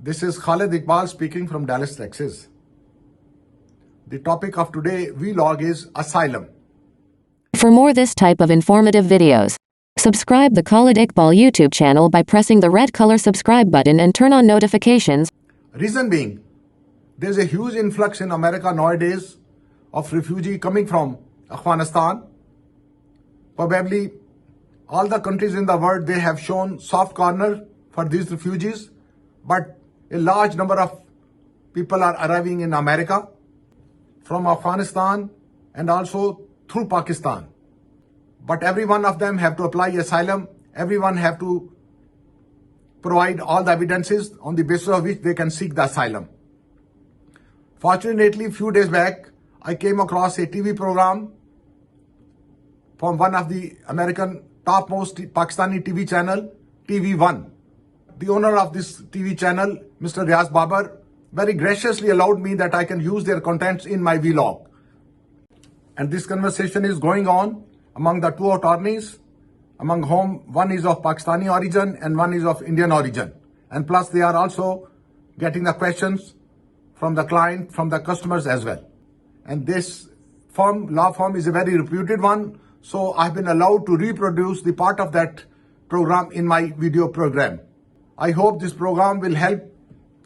This is Khalid Iqbal speaking from Dallas, Texas. The topic of today's vlog is asylum. For more this type of informative videos, subscribe the Khalid Iqbal YouTube channel by pressing the red color subscribe button and turn on notifications. Reason being, there's a huge influx in America nowadays of refugees coming from Afghanistan. Probably all the countries in the world, they have shown soft corner for these refugees, but a large number of people are arriving in America from Afghanistan and also through Pakistan. But every one of them have to apply asylum. Everyone have to provide all the evidences on the basis of which they can seek the asylum. Fortunately, a few days back, I came across a TV program from one of the American topmost Pakistani TV channel, TV1. The owner of this TV channel, Mr. Riaz Babar, very graciously allowed me that I can use their contents in my vlog. And this conversation is going on among the two attorneys, among whom one is of Pakistani origin and one is of Indian origin. And plus they are also getting the questions from the client, from the customers as well. And this law firm is a very reputed one. So I've been allowed to reproduce the part of that program in my video program. I hope this program will help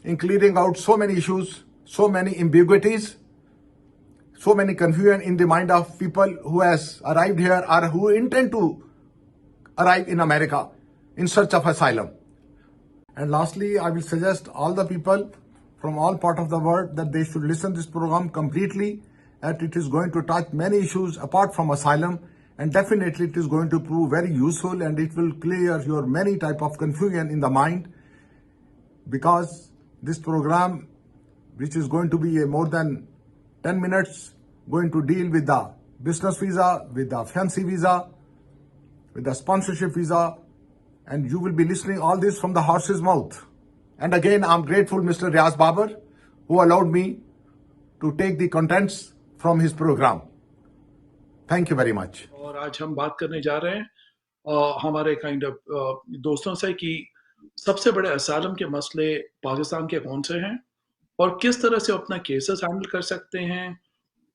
in clearing out so many issues, so many ambiguities, so many confusion in the mind of people who has arrived here or who intend to arrive in America in search of asylum. And lastly, I will suggest all the people from all parts of the world that they should listen to this program completely, that it is going to touch many issues apart from asylum, and definitely it is going to prove very useful and it will clear your many type of confusion in the mind, because this program, which is going to be a more than 10 minutes, going to deal with the business visa, with the fancy visa, with the sponsorship visa, and you will be listening all this from the horse's mouth. And again, I'm grateful Mr. Riaz Babar, who allowed me to take the contents from his program. Thank you very much. और आज हम बात करने जा रहे हैं हमारे दोस्तों से कि सबसे बड़े असालम के मसले पाकिस्तान के कौन से हैं और किस तरह से अपना केसेस हैंडल कर सकते हैं,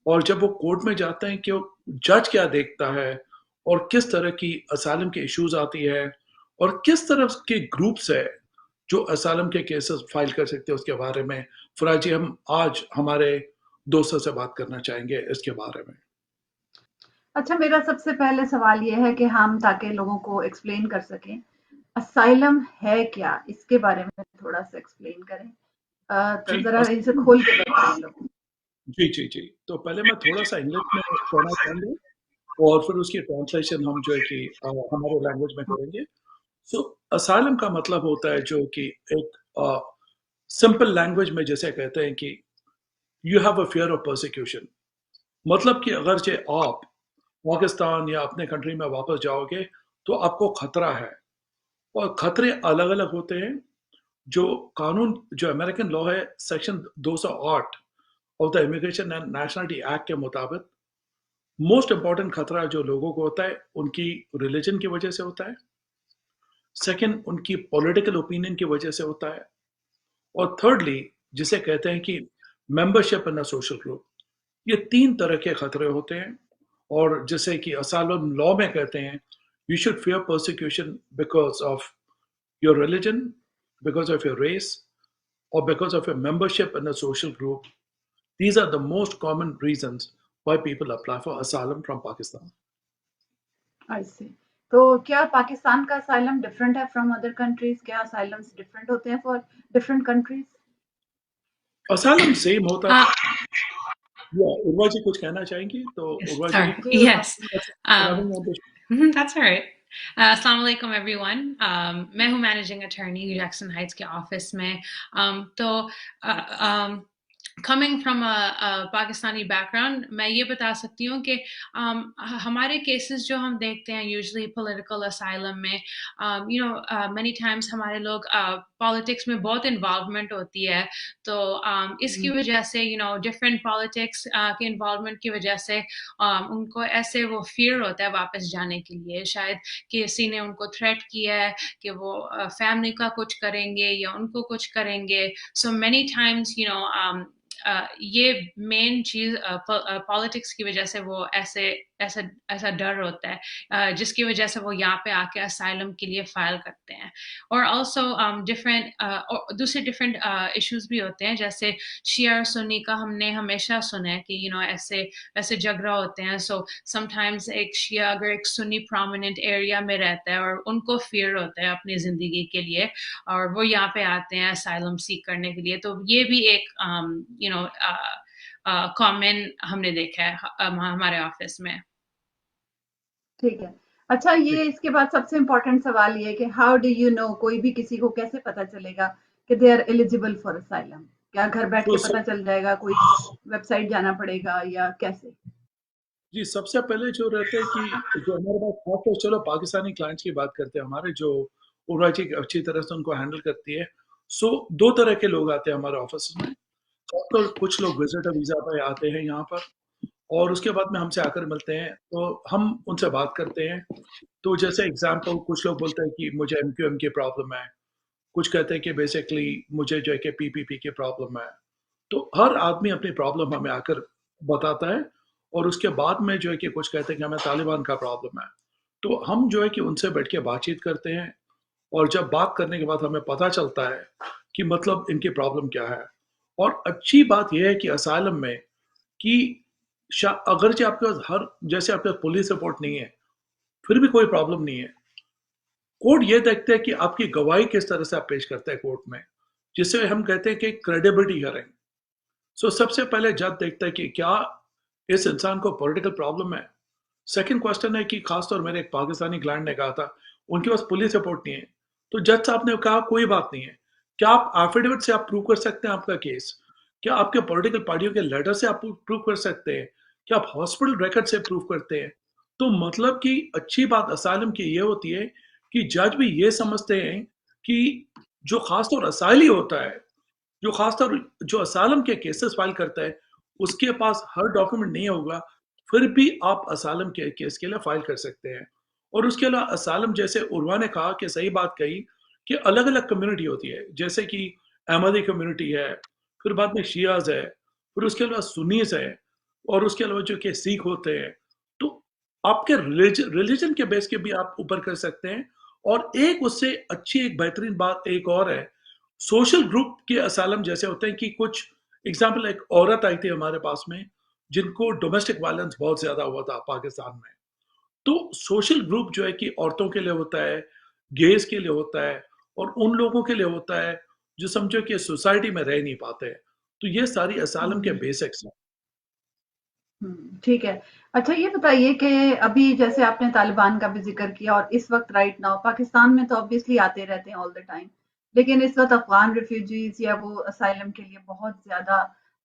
और जब वो कोर्ट में जाते हैं कि जज क्या देखता है और किस तरह की असालम के इश्यूज आती है और किस तरह के ग्रुप्स है जो असालम के केसेस फाइल कर सकते हैं, उसके बारे में फराज जी हम आज हमारे दोस्तों से बात करना चाहेंगे इसके बारे में। अच्छा, मेरा सबसे पहले सवाल ये है कि हम ताकि लोगों को एक्सप्लेन कर सकें, असाइलम है क्या? इसके बारे में थोड़ा सा एक्सप्लेन करें। तो ज़रा इसे खोल के बताएं लोगों। जी। तो पहले मैं थोड़ा सा इंग्लिश में कहना चाहूँगा और फिर उसकी ट्रांसलेशन हम जो है कि हमारे लैंग्वेज में करेंगे। सो असाइलम का मतलब होता है जो कि एक सिंपल लैंग्वेज में जैसे कहते हैं कि you have a fear of persecution, मतलब कि अगर जे आप पाकिस्तान या अपने कंट्री में वापस जाओगे तो आपको खतरा है, और खतरे अलग अलग होते हैं। जो कानून, जो अमेरिकन लॉ है section 208 of the immigration and nationality act के मुताबिक मोस्ट इंपॉर्टेंट खतरा जो लोगों को होता है उनकी रिलीजन की वजह से होता है, सेकंड उनकी पॉलिटिकल ओपिनियन की वजह से होता है, और थर्डली जिसे कहते हैं कि membership in a social group. ये तीन तरह के खतरे होते हैं, और जैसे कि असालम लॉ में कहते हैं you should fear persecution because of your religion, because of your race, और because of your membership in a social group. These are the most common reasons why people apply for asylum from Pakistan. I see. तो क्या पाकिस्तान का asylum different है from other countries? क्या asylums different होते हैं for different countries? Asylum same होता है। उर्वा जी कुछ कहना चाहेंगी? तो उर्वा जी। Yes. That's all right. Assalamu alaikum everyone. मैं हूँ मैनेजिंग अटॉर्नी जैक्सन हाइट्स के ऑफिस में। तो coming from a Pakistani background, मैं ये बता सकती हूँ कि हमारे केसेस जो हम देखते हैं usually political asylum में, many times हमारे लोग politics में बहुत involvement होती है, तो इसकी वजह से different politics के involvement की वजह से उनको ऐसे वो fear होता है वापस जाने के लिए, शायद किसी ने उनको threat किया है कि वो family का कुछ करेंगे या उनको कुछ करेंगे, so many times ये मेन चीज़ पॉलिटिक्स की वजह से वो ऐसा ऐसा डर होता है, जिसकी वजह से वो यहाँ पे आके असाइलम के लिए फाइल करते हैं। और ऑल्सो दूसरे डिफरेंट इश्यूज भी होते हैं, जैसे शिया और सुन्नी का हमने हमेशा सुना है कि ऐसे ऐसे झगड़ा होते हैं। सो समटाइम्स एक शिया अगर एक सुन्नी प्रोमिनेंट एरिया में रहता है और उनको फियर होता है अपनी जिंदगी के लिए, और वो यहाँ पे आते हैं असाइलम सीक करने के लिए, तो ये भी एक कॉमन हमने देखा है हमारे ऑफिस में। ठीक है। अच्छा, ये इसके बाद सबसे इम्पोर्टेंट सवाल ये है कि हाउ डू यू नो, कोई भी किसी को कैसे पता चलेगा कि they are eligible for asylum? क्या घर बैठ के पता चल जाएगा, कोई वेबसाइट जाना पड़ेगा या कैसे? जी, सबसे पहले जो रहता है कि जो हमारे पास खासकर चलो पाकिस्तानी क्लाइंट्स की बात करते हैं, हमारे जो उर्वशी अच्छी तरह से उनको हैंडल करती है। सो 2 तरह के लोग आते हैं हमारे ऑफिस में। खासकर कुछ लोग विजिटर वीज़ा पे आते हैं यहाँ पर और उसके बाद में हमसे आकर मिलते हैं, तो हम उनसे बात करते हैं। तो जैसे एग्ज़ाम्पल कुछ लोग बोलते हैं कि मुझे एमक्यूएम की प्रॉब्लम है, कुछ कहते हैं कि बेसिकली मुझे जो है कि पीपीपी की प्रॉब्लम है। तो हर आदमी अपनी प्रॉब्लम हमें आकर बताता है और उसके बाद में जो है कि कुछ कहते हैं कि हमें तालिबान का प्रॉब्लम है। तो हम जो है कि उनसे बैठ के बातचीत करते हैं और जब बात करने के बाद हमें पता चलता है कि मतलब इनकी प्रॉब्लम क्या है। और अच्छी बात ये है कि असाइलम में कि अगरचे आपके पास जैसे आपके पास पुलिस रिपोर्ट नहीं है, फिर भी कोई प्रॉब्लम नहीं है। कोर्ट ये देखते हैं कि आपकी गवाही किस तरह से आप पेश करते हैं कोर्ट में, जिसे हम कहते हैं कि क्रेडिबिलिटी हियरिंग। सो सबसे पहले जज देखता है कि क्या इस इंसान को पॉलिटिकल प्रॉब्लम है। सेकंड क्वेश्चन है कि खासतौर मेरे एक पाकिस्तानी क्लाइंट ने कहा था, उनके पास पुलिस रिपोर्ट नहीं है। तो जज साहब ने कहा कोई बात नहीं है। क्या आप एफिडेविट से आप प्रूव कर सकते हैं आपका केस? क्या आपके पॉलिटिकल पार्टियों के लेटर से आप प्रूव कर सकते हैं? क्या आप हॉस्पिटल रिकॉर्ड से प्रूव करते हैं? तो मतलब कि अच्छी बात असाइलम की ये होती है कि जज भी ये समझते हैं कि जो खासतौर असाइली होता है, जो खासतौर जो असाइलम के केसेस फाइल करता है, उसके पास हर डॉक्यूमेंट नहीं होगा, फिर भी आप असाइलम के केस के लिए फाइल कर सकते हैं। और उसके अलावा असाइलम, जैसे उर्वा ने कहा कि सही बात कही कि अलग-अलग कम्युनिटी होती है, जैसे कि अहमदी कम्युनिटी है, फिर बाद में शियाज़ है, फिर उसके अलावा सुन्नीज़ है और उसके अलावा जो कि सिख होते हैं। तो आपके रिलिजन के बेस के भी आप ऊपर कर सकते हैं। और एक उससे अच्छी एक बेहतरीन बात एक और है, सोशल ग्रुप के असाइलम जैसे होते हैं कि कुछ एग्ज़ाम्पल, एक औरत आई थी हमारे पास में, जिनको डोमेस्टिक वायलेंस बहुत ज़्यादा हुआ था पाकिस्तान में। तो सोशल ग्रुप जो है कि औरतों के लिए होता है, गेज़ के लिए होता है और उन लोगों के लिए होता है जो समझो कि सोसाइटी में रह नहीं पाते हैं। तो ये सारी असाइलम के हुँ। बेसिक्स हैं। ठीक है। अच्छा, ये बताइए कि अभी जैसे आपने तालिबान का भी ज़िक्र किया और इस वक़्त राइट नाउ पाकिस्तान में तो ऑब्वियसली आते रहते हैं ऑल द टाइम। लेकिन इस वक़्त अफ़गान रिफ्यूजीज़ या वो असाइलम के लिए बहुत ज़्यादा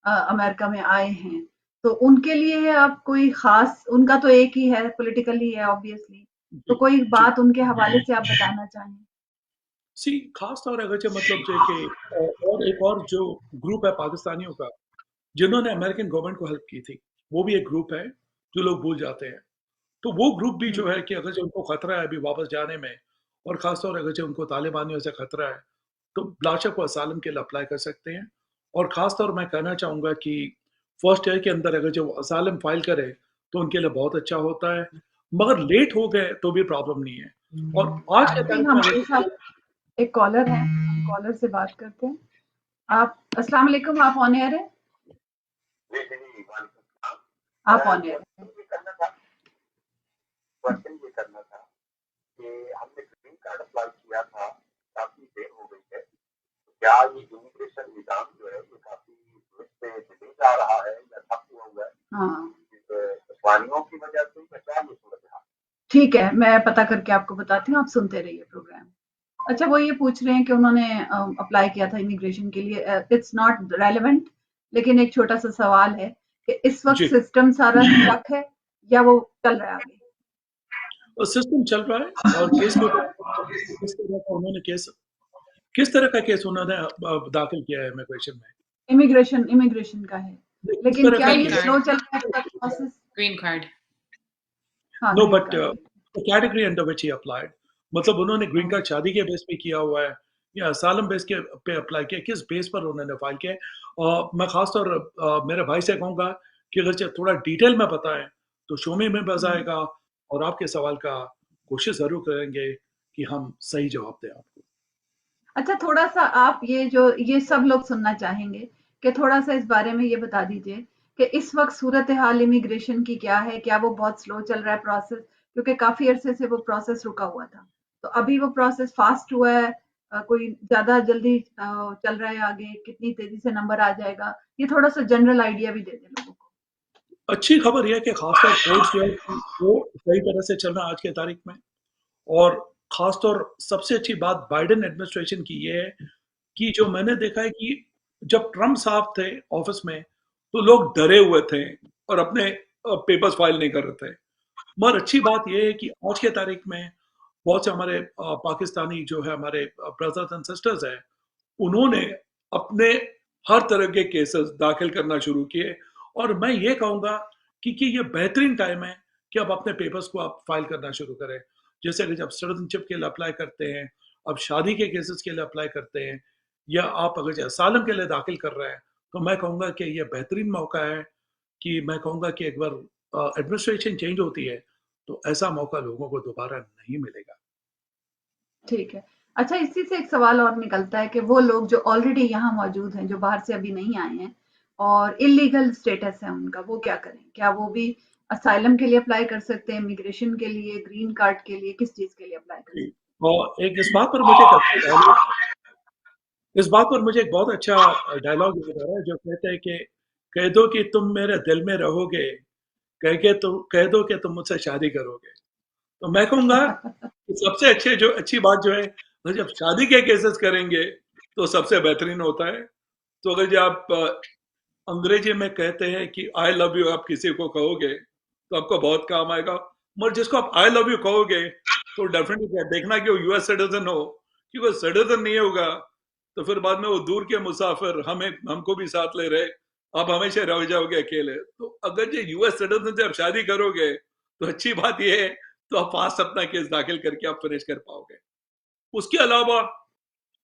अमेरिका में आए हैं। तो उनके लिए आप कोई ख़ास, उनका तो एक ही है, पॉलिटिकल ही है ऑब्वियसली। तो जी, कोई जी। बात उनके हवाले से आप बताना चाहें? खास तौर अगर जो मतलब जो है कि और एक और जो ग्रुप है पाकिस्तानियों का, जिन्होंने अमेरिकन गवर्नमेंट को हेल्प की थी, वो भी एक ग्रुप है, जो लोग भूल जाते हैं। तो वो ग्रुप भी जो हुँ। है कि अगर जो उनको खतरा है अभी वापस जाने में और खास तौर अगर जो उनको तालिबानियों से खतरा है, तो बिलाशक वो असाइलम के लिए अप्लाई कर सकते हैं। और खास तौर मैं कहना चाहूँगा कि फर्स्ट ईयर के अंदर अगर जो असाइलम फाइल करें, तो उनके लिए बहुत अच्छा होता है। मगर लेट हो गए तो भी प्रॉब्लम नहीं है। और आज के जी, टाइम में हमारे अगर साथ एक कॉलर है, हम कॉलर से बात करते हैं। आप अस्सलाम वालेकुम, आप ऑन एयर हैं? आप ऑन एयर हैं। क्वेश्चन ये करना था कि हमने ग्रीन कार्ड अप्लाई किया था, काफी देर हो गई है, तो क्या ये इमिग्रेशन निजाम जो है ये काफी से डिले जा रहा है या ठप हुआ है हाँ, दुश्वारियों की वजह से, या क्या ये सूरत है? ठीक है, मैं पता करके आपको बताती हूँ, आप सुनते रहिए प्रोग्राम। अच्छा, वो ये पूछ रहे हैं कि उन्होंने अप्लाई किया था इमिग्रेशन के लिए, इट्स नॉट रेलेवेंट लेकिन एक छोटा सा सवाल है कि इस वक्त जी। सिस्टम सारा स्टक है या वो चल रहा है आगे? और सिस्टम चल रहा है और केस के किस तरह का उन्होंने केस किस तरह का केस उन्होंने दाखिल किया है इमिग्रेशन में? इमिग्रेशन का है, किस लेकिन तरह क्या का ग्रीन ये केस? कार्ड, स्लो चल रहा है इसका प्रोसेस? Green card. हाँ, no green but card. The category under which he applied, मतलब उन्होंने ग्रीन हाँ। कार्ड शादी के बेस पे किया हुआ है या असाइलम बेस के पे अप्लाई किया, किस बेस पर उन्होंने फाइल किया है? मैं खासतौर मेरे भाई से कहूँगा कि अगर थोड़ा डिटेल में बताएं तो शो में मजा हम्म। आएगा और आपके सवाल का कोशिश जरूर करेंगे कि हम सही जवाब दें आपको। अच्छा, थोड़ा सा आप ये सब लोग सुनना चाहेंगे कि थोड़ा सा इस बारे में ये बता दीजिए कि इस वक्त सूरत हाल इमिग्रेशन की क्या है? क्या वो बहुत स्लो चल रहा है प्रोसेस? क्योंकि काफी अरसे से वो प्रोसेस रुका हुआ था, तो अभी वो प्रोसेस फास्ट हुआ है? कोई ज्यादा जल्दी चल रहा है आगे? कितनी तेजी से नंबर आ जाएगा? ये थोड़ा सा जनरल आइडिया भी दे दें लोगों को। अच्छी खबर यह है कि खासतौर कोर्ट्स जो है वो सही तरह से चल रहा है आज के तारीख में। और खासतौर सबसे अच्छी बात बाइडेन एडमिनिस्ट्रेशन की ये है कि जो मैंने देखा है कि जब ट्रम्प साहब थे ऑफिस में तो लोग डरे हुए थे और अपने पेपर्स फाइल नहीं कर रहे थे। मगर अच्छी बात यह है कि आज के तारीख में बहुत से हमारे पाकिस्तानी जो है हमारे ब्रदर्स एंड सिस्टर्स हैं, उन्होंने अपने हर तरह के केसेस दाखिल करना शुरू किए। और मैं ये कहूँगा कि ये बेहतरीन टाइम है कि आप अपने पेपर्स को आप फाइल करना शुरू करें। जैसे कि जब सिटीजनशिप के लिए अप्लाई करते हैं, अब शादी के केसेस के लिए अप्लाई करते हैं या आप अगर असालम के लिए दाखिल कर रहे हैं, तो मैं कहूँगा कि ये बेहतरीन मौका है कि मैं कहूँगा कि एक बार एडमिनिस्ट्रेशन चेंज होती है, तो ऐसा मौका लोगों को दोबारा नहीं मिलेगा। ठीक है। अच्छा, इसी से एक सवाल और निकलता है कि वो लोग जो ऑलरेडी यहाँ मौजूद हैं, जो बाहर से अभी नहीं आए हैं और इल्लीगल स्टेटस है उनका, वो क्या करें? क्या वो भी असाइलम के लिए अप्लाई कर सकते हैं, इमिग्रेशन के लिए, ग्रीन कार्ड के लिए, किस चीज़ के लिए अप्लाई कर सकते और एक इस बात पर मुझे एक अच्छा डायलॉग इस बात पर मुझे एक बहुत अच्छा डायलॉग याद आ रहा है जो कहते हैं कि कह दो कि तुम मेरे दिल में रहोगे, कह दो कि तुम मुझसे शादी करोगे। तो मैं कहूँगा हैं? कि सबसे अच्छी बात जो है, वो जब शादी के केसेस करेंगे तो सबसे बेहतरीन होता है। तो अगर जब आप अंग्रेजी में कहते हैं कि आई लव यू आप किसी को कहोगे तो आपको बहुत काम आएगा। मगर जिसको आप आई लव यू कहोगे तो डेफिनेटली देखना कि वो यूएस सिटीजन हो, कि वो सिटीजन नहीं होगा तो फिर बाद में वो दूर के मुसाफिर हमें हमको भी साथ ले रहे, आप हमेशा रह जाओगे अकेले। तो अगर ये यूएस सिटीजन से आप शादी करोगे तो अच्छी बात ये है, तो आप फास्ट अपना केस दाखिल करके आप फिनिश कर पाओगे। उसके अलावा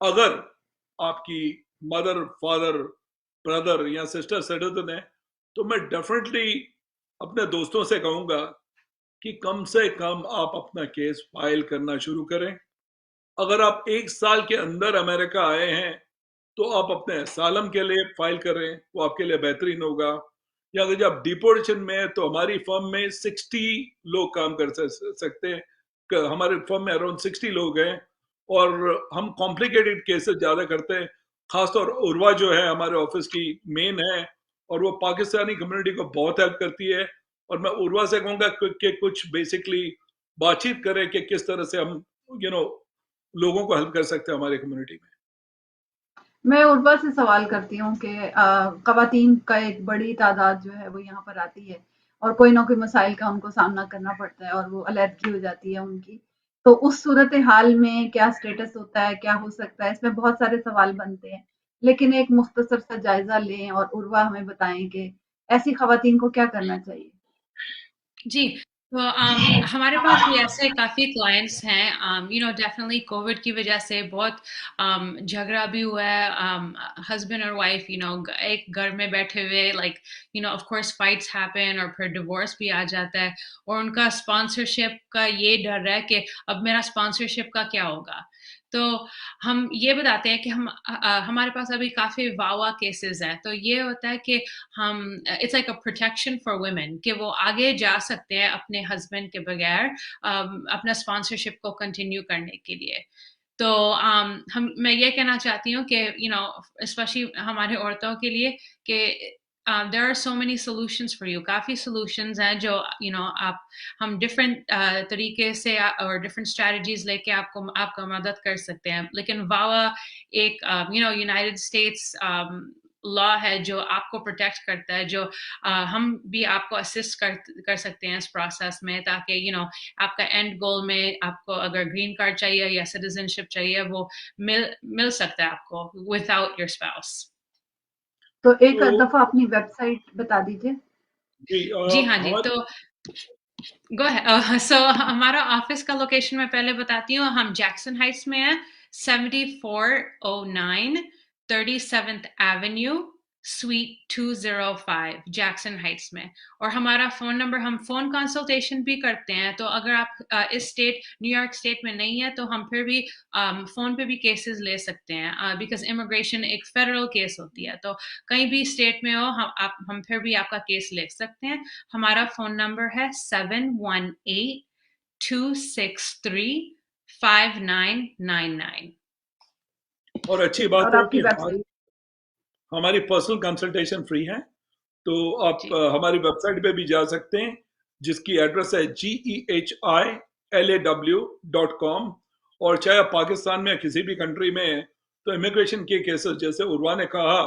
अगर आपकी मदर, फादर, ब्रदर या सिस्टर सिटीजन है, तो मैं डेफिनेटली अपने दोस्तों से कहूंगा कि कम से कम आप अपना केस फाइल करना शुरू करें। अगर आप 1 साल के अंदर अमेरिका आए हैं, तो आप अपने असालम के लिए फाइल करें, वो आपके लिए बेहतरीन होगा। या अगर जब डिपोर्टेशन में है, तो हमारी फर्म में 60 लोग काम कर सकते हैं। हमारे फर्म में अराउंड 60 लोग हैं और हम कॉम्प्लिकेटेड केसेस ज़्यादा करते हैं। खासतौर उर्वा जो है हमारे ऑफिस की मेन है और वो पाकिस्तानी कम्युनिटी को बहुत हेल्प करती है। और मैं उर्वा से कहूँगा कि कुछ बेसिकली बातचीत करें कि किस तरह से हम लोगों को हेल्प कर सकते हैं हमारी कम्युनिटी में। मैं उर्वा से सवाल करती हूँ कि ख़वातीन का एक बड़ी तादाद जो है वो यहाँ पर आती है और कोई ना कोई मसाइल का उनको सामना करना पड़ता है और वो अलहदगी हो जाती है उनकी। तो उस सूरत हाल में क्या स्टेटस होता है, क्या हो सकता है? इसमें बहुत सारे सवाल बनते हैं, लेकिन एक मुख्तसर सा जायज़ा लें और उर्वा हमें बताएँ कि ऐसी ख़वातीन को क्या करना चाहिए? जी, तो हमारे पास भी ऐसे काफ़ी क्लाइंट्स हैं, डेफ़िनेटली कोविड की वजह से बहुत झगड़ा भी हुआ है, हस्बैंड और वाइफ एक घर में बैठे हुए like of course fights happen और फिर डिवोर्स भी आ जाता है और उनका स्पॉन्सरशिप का ये डर है कि अब मेरा स्पॉन्सरशिप का क्या होगा? तो हम ये बताते हैं कि हमारे पास अभी काफ़ी वावा केसेस हैं, तो ये होता है कि हम it's like a protection for women कि वो आगे जा सकते हैं अपने हस्बैंड के बगैर अपना स्पॉन्सरशिप को कंटिन्यू करने के लिए। तो मैं ये कहना चाहती हूँ कि स्पेशली हमारे औरतों के लिए कि there are so many solutions for you, काफ़ी सॉल्यूशंस हैं जो आप हम डिफरेंट तरीके से और डिफरेंट स्ट्रेटजीज लेके आपको मदद कर सकते हैं। लेकिन वावा एक यूनाइटेड स्टेट्स लॉ है जो आपको प्रोटेक्ट करता है, जो हम भी आपको असिस्ट कर सकते हैं इस प्रोसेस में, ताकि आपका एंड गोल में आपको अगर ग्रीन कार्ड चाहिए या सिटीजनशिप चाहिए वो मिल सकता है आपको विदाउट योर स्पाउस। तो एक तो दफा अपनी वेबसाइट बता दीजिए। जी जी हाँ जी, हमारे तो गो अहेड। सो हमारा ऑफिस का लोकेशन मैं पहले बताती हूँ। हम जैक्सन हाइट्स में हैं, 7409 37th Avenue sweet 205 Jackson Heights में। और हमारा फ़ोन नंबर, हम फ़ोन कंसल्टेशन भी करते हैं, तो अगर आप इस स्टेट न्यूयॉर्क स्टेट में नहीं है तो हम फिर भी फ़ोन पे भी केसेस ले सकते हैं, बिकॉज इमिग्रेशन एक फेडरल केस होती है, तो कहीं भी स्टेट में हो हम फिर भी आपका केस ले सकते हैं। हमारा फ़ोन नंबर है 718-263-5999। और अच्छी ठीक है, बात और है आपकी कि वेबसाइट? हमारी पर्सनल कंसल्टेशन फ्री है, तो आप जी हमारी वेबसाइट पे भी जा सकते हैं, जिसकी एड्रेस है GEHILAW.com। और चाहे आप पाकिस्तान में या किसी भी कंट्री में हैं, तो इमिग्रेशन के केसेस, जैसे उर्वा ने कहा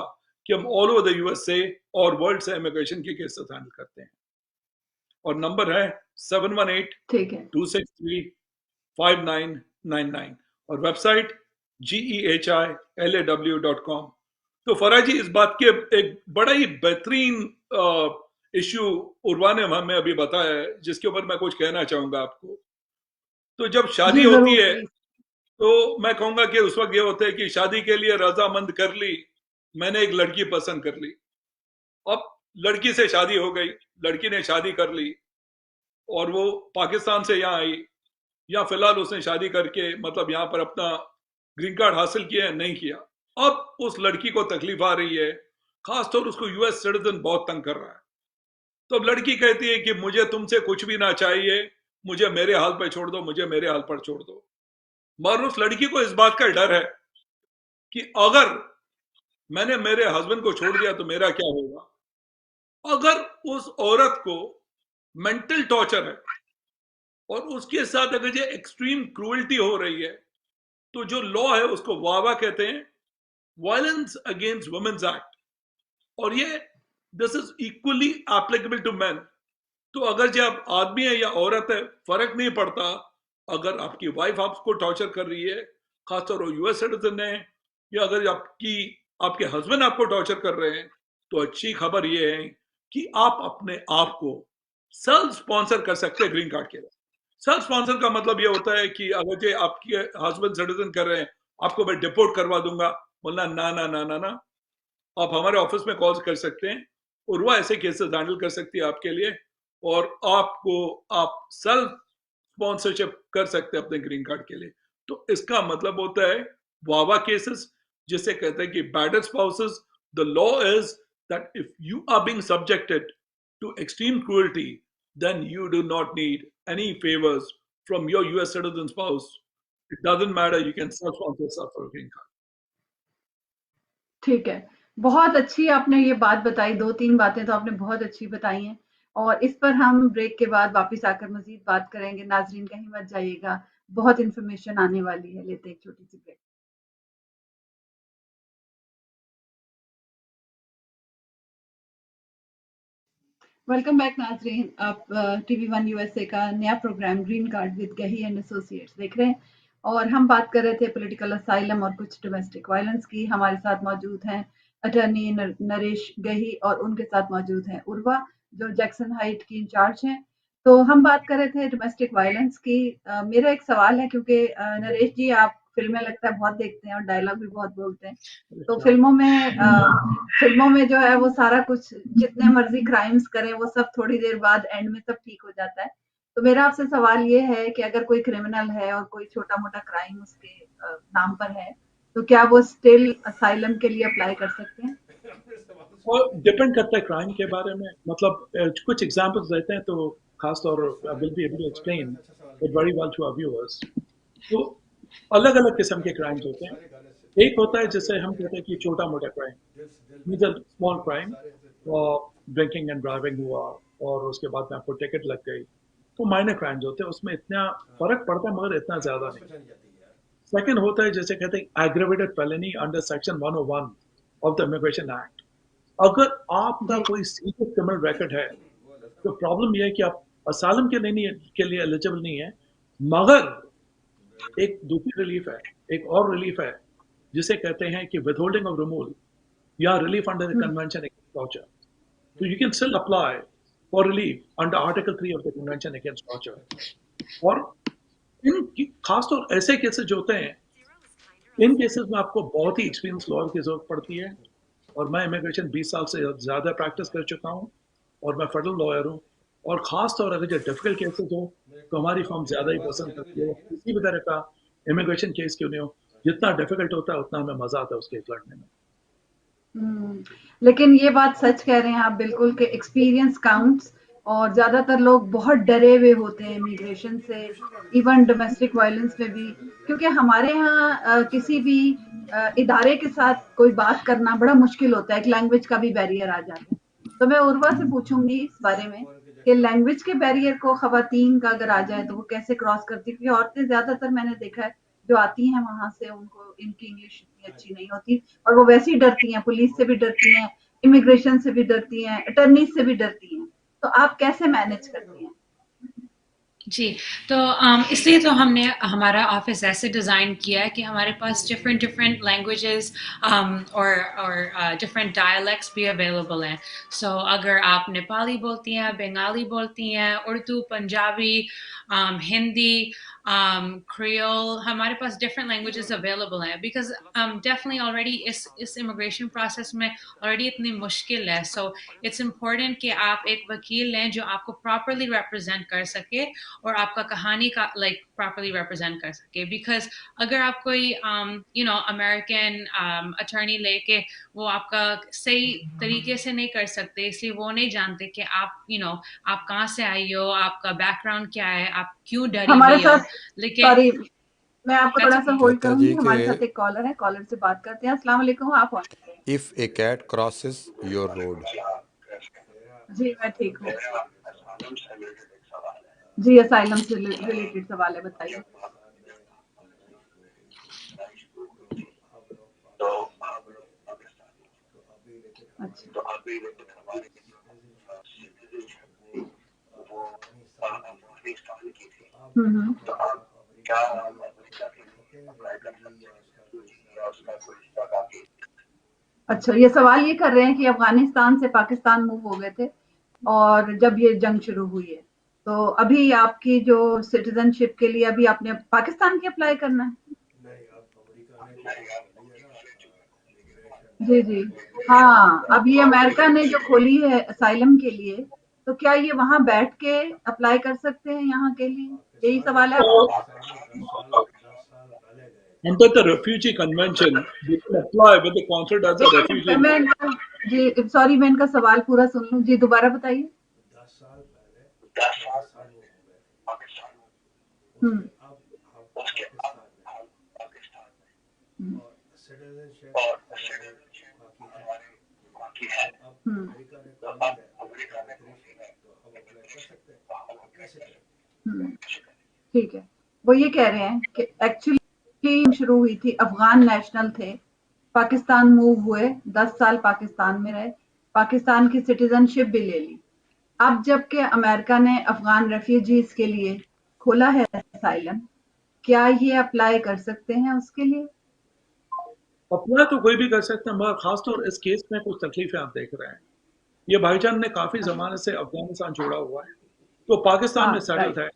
कि हम ऑल ओवर द यूएसए और वर्ल्ड से इमिग्रेशन के केसेस हैंडल करते हैं। और नंबर है 718 ठीक है। 263 5999 और वेबसाइट GEHILAW.com। तो फराज जी, इस बात के एक बड़ा ही बेहतरीन इश्यू उर्वा ने हमें अभी बताया है, जिसके ऊपर मैं कुछ कहना चाहूंगा आपको। तो जब शादी जी होती जरूर, है, प्लीज। तो मैं कहूंगा कि उस वक्त ये होता है कि शादी के लिए रजामंद कर ली, मैंने एक लड़की पसंद कर ली, अब लड़की से शादी हो गई, लड़की ने शादी कर ली और वो पाकिस्तान से यहाँ आई, या फिलहाल उसने शादी करके मतलब यहाँ पर अपना ग्रीन कार्ड हासिल किया है, नहीं किया। अब उस लड़की को तकलीफ आ रही है, खासतौर उसको यूएस सिटीजन बहुत तंग कर रहा है। तो अब लड़की कहती है कि मुझे तुमसे कुछ भी ना चाहिए, मुझे मेरे हाल पर छोड़ दो, मुझे मेरे हाल पर छोड़ दो। मगर उस लड़की को इस बात का डर है कि अगर मैंने मेरे हस्बैंड को छोड़ दिया तो मेरा क्या होगा। अगर उस औरत को मेंटल टॉर्चर है और उसके साथ अगर ये एक्सट्रीम क्रूअल्टी हो रही है, तो जो लॉ है उसको वावा कहते हैं, वायलेंस अगेंस्ट वुमेन्स एक्ट, और ये this is equally applicable to man. तो अगर जब आदमी है या औरत है, फर्क नहीं पड़ता। अगर आपकी वाइफ आपको टॉर्चर कर रही है, खासतौर वो यूएस सिटीजन है, या अगर आपके हस्बैंड आपको टॉर्चर कर रहे हैं, तो अच्छी खबर ये है कि आप अपने आप को सेल्फ स्पॉन्सर कर सकते हैं ग्रीन कार्ड के लिए। सेल्फ स्पॉन्सर का मतलब ये होता है कि अगर जो आपके हस्बैंड सिटीजन कर रहे हैं, आपको मैं डिपोर्ट करवा दूंगा, बोलना ना ना ना ना ना, आप हमारे ऑफिस में कॉल कर सकते हैं, उर्वा ऐसे केसेस हैंडल कर सकती है आपके लिए, और आप सेल्फ स्पॉन्सरशिप कर सकते हैं अपने ग्रीन कार्ड के लिए। तो इसका मतलब होता है वावा केसेस, जिसे कहते हैं कि battered spouses. The law is that if you are being subjected to extreme cruelty, then you do not need any favors from your US citizen spouse. It doesn't matter, you can self-sponsor yourself for a green card. ठीक है। बहुत अच्छी आपने ये बात बताई, 2-3 बातें तो आपने बहुत अच्छी बताई हैं और इस पर हम ब्रेक के बाद वापस आकर मज़ीद बात करेंगे। नाज़रीन कहीं मत जाइएगा, बहुत इन्फॉर्मेशन आने वाली है। लेते हैं एक छोटी-सी ब्रेक। वेलकम बैक नाज़रीन। आप टीवी 1 यूएसए का नया प्रोग्राम ग्रीन कार्ड विद गही एंड एसोसिएट्स देख रहे हैं और हम बात कर रहे थे पॉलिटिकल असाइलम और कुछ डोमेस्टिक वायलेंस की। हमारे साथ मौजूद हैं अटॉर्नी नरेश गही और उनके साथ मौजूद हैं उर्वा, जो जैक्सन हाइट की इंचार्ज हैं। तो हम बात कर रहे थे डोमेस्टिक वायलेंस की। मेरा एक सवाल है, क्योंकि नरेश जी आप फिल्में लगता है बहुत देखते हैं और डायलॉग भी बहुत बोलते हैं, तो फिल्मों में जो है वो सारा कुछ, जितने मर्जी क्राइम्स करें वो सब थोड़ी देर बाद एंड में सब ठीक हो जाता है। तो मेरा आपसे सवाल ये है कि अगर कोई क्रिमिनल है और कोई छोटा मोटा क्राइम उसके नाम पर है, तो क्या वो स्टिल असाइलम के लिए अप्लाई कर सकते हैं? और डिपेंड करता है क्राइम के बारे में, मतलब कुछ एग्जांपल्स देते हैं तो खास तौर will be able to explain it very well to our viewers. तो अलग अलग किस्म के क्राइम्स होते हैं। एक होता है जिसे हम कहते हैं कि छोटा मोटा crime, mean small crime, drinking and driving हुआ और उसके बाद में आपको टिकट लग गई, तो माइनर क्राइम्स होते हैं, उसमें इतना फर्क पड़ता है मगर इतना ज्यादा नहीं। सेकंड होता है जिसे कहते हैं aggravated Fellini under section 101 of the immigration act. अगर आपका जी। कोई सीरियस क्रिमिनल रिकॉर्ड है, तो प्रॉब्लम ये है कि आप असाइलम के लिए एलिजिबल नहीं है, मगर एक दूसरी रिलीफ है, एक और रिलीफ है, जिसे कहते हैं कि विथहोल्डिंग ऑफ रिमूवल या relief under the hmm, convention against torture. So you can still apply for relief under Article 3 of the Convention Against Torture. और इन खासतौर ऐसे केसेस जो होते हैं, इन केसेस में आपको बहुत ही एक्सपीरियंस लॉयर की जरूरत पड़ती है. और मैं इमिग्रेशन 20 साल से ज़्यादा प्रैक्टिस कर चुका हूँ और मैं फेडरल लॉयर हूँ. और ख़ास तौर अगर जो डिफ़िकल्ट केसेस हो, तो हमारी फर्म ज़्यादा ही पसंद करती है. किसी भी तरह का इमिग्रेशन केस क्यों नहीं हो, जितना डिफ़िकल्ट होता है, उतना हमें मज़ा आता है उस केस लड़ने में. हुँ। लेकिन ये बात सच कह रहे हैं आप बिल्कुल कि एक्सपीरियंस काउंट्स और ज़्यादातर लोग बहुत डरे हुए होते हैं इमिग्रेशन से, इवन डोमेस्टिक वायलेंस में भी, क्योंकि हमारे यहाँ किसी भी इदारे के साथ कोई बात करना बड़ा मुश्किल होता है, एक लैंग्वेज का भी बैरियर आ जाता है। तो मैं उर्वा से पूछूँगी इस बारे में कि लैंग्वेज के बैरियर को ख़वातीन का अगर आ जाए तो वो कैसे क्रॉस करती हैं? क्योंकि औरतें ज़्यादातर मैंने देखा है जो आती हैं वहाँ से उनको इनकी इंग्लिश इतनी अच्छी नहीं होती और वो वैसे ही डरती हैं, पुलिस से भी डरती हैं, इमिग्रेशन से भी डरती हैं, अटॉर्नीज से भी डरती हैं। तो आप कैसे मैनेज करती हैं? जी, तो इसलिए तो हमने हमारा ऑफिस ऐसे डिज़ाइन किया है कि हमारे पास डिफरेंट डिफरेंट लैंग्वेजेस और डिफरेंट डायलेक्ट्स भी अवेलेबल हैं. सो अगर आप नेपाली बोलती हैं, बंगाली बोलती हैं, उर्दू, पंजाबी, हिंदी, क्रियोल, हमारे पास डिफरेंट लैंग्वेजेस अवेलेबल हैं बिकॉज डेफिनेटली ऑलरेडी इस इमिग्रेशन प्रोसेस में ऑलरेडी इतनी मुश्किल है. सो इट्स इम्पोर्टेंट कि आप एक वकील लें जो आपको प्रॉपरली रिप्रेजेंट कर सके और आपका कहानी का लाइक प्रॉपरली रिप्रेजेंट कर सके. बिकॉज अगर आप कोई अमेरिकन अटर्नी लेके वो आपका सही तरीके से नहीं कर सकते, इसलिए वो नहीं जानते कि आप आप कहाँ से आई हो, आपका बैकग्राउंड क्या है, आप क्यों डरी हमारे हुई हो. साथ लेकिन सॉरी मैं आपको दैट्स थोड़ा-सा ओके. होल्ड कहता करूँगी, जी कि हमारे साथ एक कॉलर है, कॉलर से बात करते हैं। अस्सलाम वालेकुम, आप ऑन पे हैं। If a cat crosses your road, जी, मैं ठीक हूँ। मेरा असलम से रिलेटेड एक सवाल है. जी, असाइलम से रिलेटेड सवाल है, बताइए। तो पाकिस्तान, अच्छा। तो अभी लेकिन हमारी सिटीजनशिप वो अफगानिस्तान की थी. हुँ, हुँ। तो अब क्या अमेरिका के लिए अप्लाई कर सकते हैं या उसका कोई जगह की. अच्छा, ये सवाल ये कर रहे हैं कि अफ़गानिस्तान से पाकिस्तान मूव हो गए थे और जब ये जंग शुरू हुई है, तो अभी आपकी जो सिटीज़नशिप के लिए अभी आपने पाकिस्तान की अप्लाई करना है? जी, जी। हाँ, अब ये अमेरिका ने जो खोली है असाइलम के लिए, तो क्या ये वहाँ बैठ के अप्लाई कर सकते हैं यहाँ के लिए? यही सवाल है आपका? Under the Refugee Convention, you can apply with the consulate as a एक refugee. मिनट मैं इनका जी, सॉरी मैं इनका सवाल पूरा सुन लूँ। जी, दोबारा बताइए। 10 साल पहले पाकिस्तान हुँ, उसके अब हम पाकिस्तान में हुँ, और सिटीजनशिप हमारे बाकी है. हुँ, तो अब अमेरिका ने खोली है तो हम अप्लाई कर सकते हुँ। ठीक है। वो ये कह रहे हैं कि एक्चुअली शुरू हुई थी, अफ़गान नेशनल थे, पाकिस्तान मूव हुए, 10 साल पाकिस्तान में रहे, पाकिस्तान की सिटीज़नशिप भी ले ली। अब जबकि अमेरिका ने अफ़गान रेफ्यूजीज़ के लिए खोला है असाइलम, क्या ये अप्लाई कर सकते हैं उसके लिए? अप्लाई तो कोई भी कर सकता है, मगर खासतौर इस केस में कुछ तकलीफें आप देख रहे हैं. ये भाईजान ने काफ़ी ज़माने से अफ़गानिस्तान छोड़ा हुआ है, तो पाकिस्तान में हाँ, सेटल्ड राइट। है,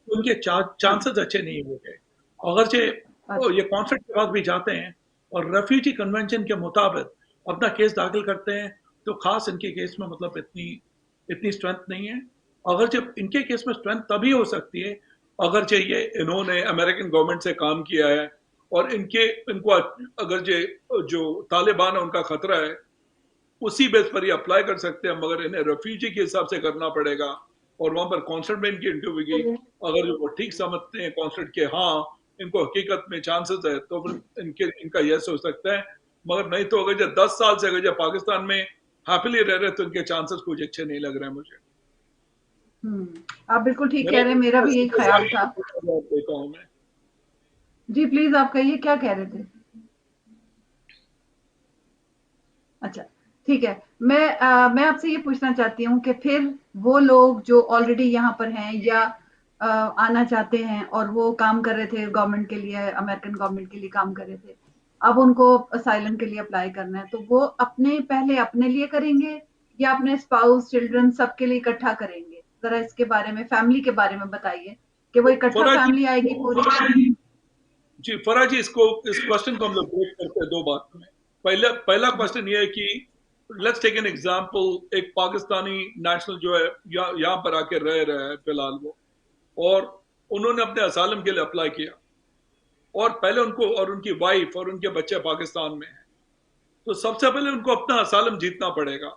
तो उनके हाँ, चांसेस अच्छे नहीं होंगे. अगरचे वो अच्छा। ये कॉन्फ्लिक्ट के बाद भी जाते हैं और रेफ्यूजी कन्वेंशन के मुताबिक अपना केस दाखिल करते हैं, तो खास इनके केस में मतलब इतनी इतनी स्ट्रेंथ नहीं है. अगर जब इनके केस में स्ट्रेंथ तभी हो सकती है अगर ये इन्होंने अमेरिकन गवर्नमेंट से काम किया है और इनको अगर जो तालिबान है उनका खतरा है, उसी बेस पर ये अप्लाई कर सकते हैं, मगर इन्हें रेफ्यूजी के हिसाब से करना पड़ेगा. और वहां पर कॉन्सुलेट में इनकी इंटरव्यू की, अगर वो ठीक समझते हैं कॉन्सुलेट के हाँ इनको हकीकत में चांसेस है, तो फिर इनका यस हो सकता है. मगर नहीं तो अगर जो 10 साल से अगर जो पाकिस्तान में हैप्पीली रह रहे, तो इनके चांसेस कुछ अच्छे नहीं लग रहे हैं मुझे. हुँ, आप बिल्कुल ठीक मेरा कह रहे हैं, मेरा भी यही सीधे ख़्याल था। जवाब देता हूं मैं. जी, प्लीज़ आप कहिए क्या कह रहे थे? अच्छा, ठीक है, मैं आपसे ये पूछना चाहती हूँ कि फिर वो लोग जो ऑलरेडी यहाँ पर हैं या आना चाहते हैं और वो काम कर रहे थे गवर्नमेंट के लिए, अमेरिकन गवर्नमेंट के लिए काम कर रहे थे, अब उनको असाइलम के लिए अप्लाई करना है, तो वो पहले अपने लिए करेंगे या अपने स्पाउस, चिल्ड्रन सबके लिए इकट्ठा करेंगे? जरा इसके बारे में, फैमिली के बारे में बताइए कि वो इकट्ठा फराज जी, फैमिली आएगी पूरी? फराज जी, इस क्वेश्चन को हम लोग ब्रेक करते हैं दो बात में। पहला क्वेश्चन ये है कि लेट्स टेक एन एग्जांपल, एक पाकिस्तानी नेशनल जो है यहाँ पर आके रह रहा है फिलहाल वो, और उन्होंने अपने असालम के लिए अप्लाई किया, और पहले उनको और उनकी वाइफ और उनके बच्चे पाकिस्तान में हैं, तो सबसे पहले उनको अपना असालम जीतना पड़ेगा,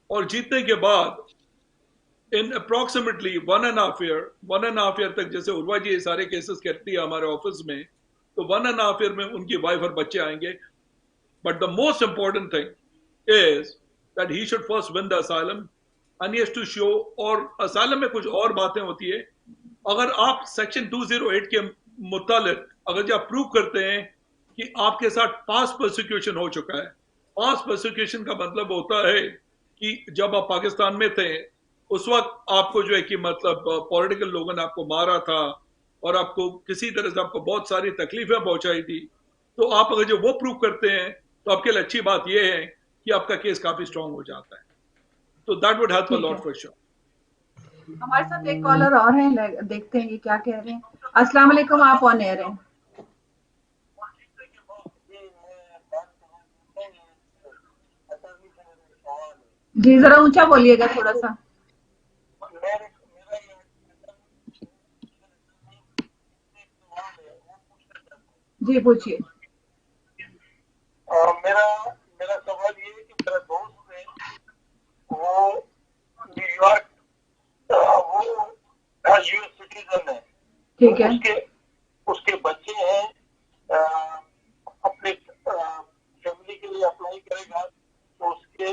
और जीतने के बाद इन अप्रोक्सीमेटली 1.5 ईयर तक, जैसे उर्वा जी ये सारे केसेस करती है हमारे ऑफिस में, तो 1.5 ईयर में उनकी वाइफ और बच्चे आएंगे। But the most important thing is that he should first win the asylum and he has to show, और असाइलम में कुछ और बातें होती है। अगर आप सेक्शन 208 के मुतालिक अगर जो आप प्रूव करते हैं कि आपके साथ पास्ट प्रोसिक्यूशन हो चुका है, पास्ट प्रोसिक्यूशन का मतलब होता है कि जब आप पाकिस्तान में थे उस वक्त आपको जो है कि मतलब पॉलिटिकल लोगों ने आपको मारा था और आपको किसी तरह से आपको बहुत सारी तकलीफें पहुंचाई थी, तो आप अगर जो वो प्रूव करते हैं तो आपके लिए अच्छी बात यह है कि आपका केस काफी स्ट्रांग हो जाता है। तो that would help a lot for sure. हमारे साथ एक कॉलर और है, देखते हैं ये क्या कह रहे हैं। अस्सलाम वालेकुम, आप ऑन एयर हैं। जी जरा ऊंचा बोलिएगा थोड़ा सा। जी पूछिए। मेरा मेरा सवाल ये है कि मेरा दोस्त है, वो न्यूयॉर्क, वो यूएस सिटीजन है, ठीक है। उसके बच्चे हैं, अपने फैमिली के लिए अप्लाई करेगा तो उसके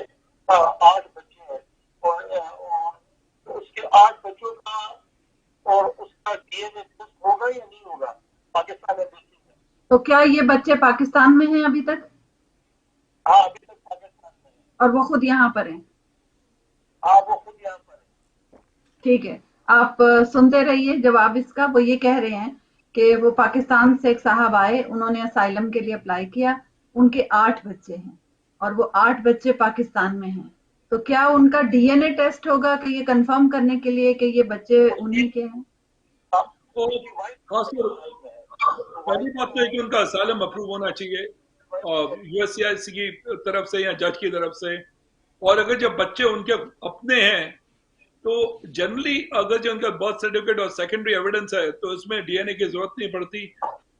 8 बच्चे हैं, और उसके 8 बच्चों का और उसका डीएनए टेस्ट होगा या नहीं होगा पाकिस्तान में? तो क्या ये बच्चे पाकिस्तान में हैं अभी तक? हाँ, अभी तक पाकिस्तान में है। और वो खुद यहाँ पर हैं? हाँ, वो खुद यहाँ पर है। ठीक है, आप सुनते रहिए जवाब इसका। वो ये कह रहे हैं कि वो पाकिस्तान से एक साहब आए, उन्होंने असाइलम के लिए अप्लाई किया, उनके 8 बच्चे हैं और वो 8 बच्चे पाकिस्तान में हैं, तो क्या उनका डीएनए टेस्ट होगा कि ये कंफर्म करने के लिए कि ये बच्चे उन्हीं के हैं? तो खासतौर पहली बात तो है कि उनका असाइलम अप्रूव होना चाहिए यूएससीआईसी की तरफ से या जज की तरफ से, और अगर जब बच्चे उनके अपने हैं तो जनरली अगर जो उनका बर्थ सर्टिफिकेट और सेकेंडरी एविडेंस है तो इसमें डीएनए की जरूरत नहीं पड़ती।